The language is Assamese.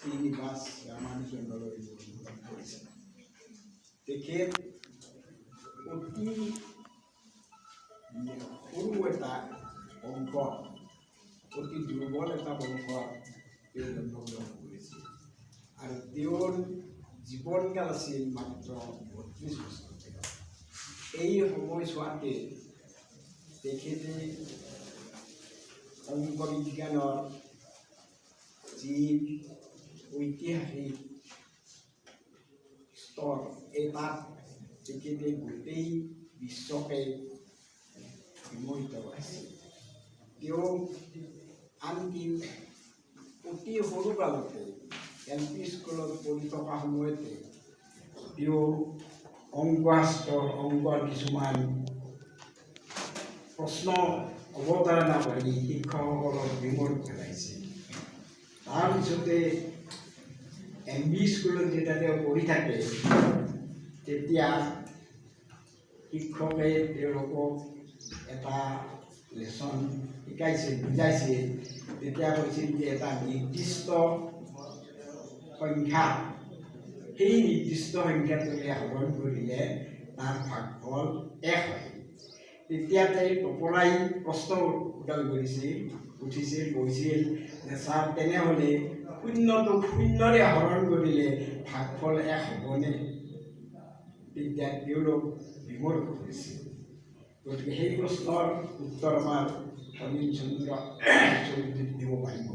শ্ৰীনিবাস ৰামানুজনলৈ নিবেদন কৰিছে। তেখেত অতি সৰু এটা অংশ, অতি দুৰ্বল এটা বংশত তেওঁ জন্মগ্ৰহণ কৰিছিল আৰু তেওঁৰ জীৱনকাল আছিল মাত্ৰ 32 বছৰ। এই সময়ছোৱাতে তেখেতে অংক বিজ্ঞানৰ যি ঐতিহাসিক স্তৰ, এই তাত তেখেতে গোটেই বিশ্বকে বিমোহিত কৰাইছিল। তেওঁ আনকি অতি সৰু কালতে LP স্কুলত পঢ়ি থকা সময়তে তেওঁ অংকৰ কিছুমান প্ৰশ্ন অৱতাৰণা কৰি শিক্ষকসকলক বিমোহিত কৰাইছিল। তাৰপিছতে MB স্কুলত যেতিয়া তেওঁ পঢ়ি থাকে, তেতিয়া শিক্ষকে তেওঁলোকক এটা লেচন শিকাইছিল, বুজাইছিল। তেতিয়া কৈছিল যে এটা নিৰ্দিষ্ট সংখ্যা, সেই নিৰ্দিষ্ট সংখ্যাটোকে হৰণ কৰিলে তাৰ ভাগফল 1 হয়। তেতিয়াতে টপৰাই প্ৰশ্ন উঠিছিল, কৈছিল যে ছাৰ, তেনেহ'লে শূন্যটোক শূন্যৰে হৰণ কৰিলে ভাগফল 1 হ'বনে? তেতিয়া তেওঁলোক বিমৰ্ষ হৈছিল। গতিকে সেই প্ৰশ্নৰ উত্তৰ আমাৰ সমীৰ চন্দ্ৰ চৌধুৰীয়ে দিব পাৰিব।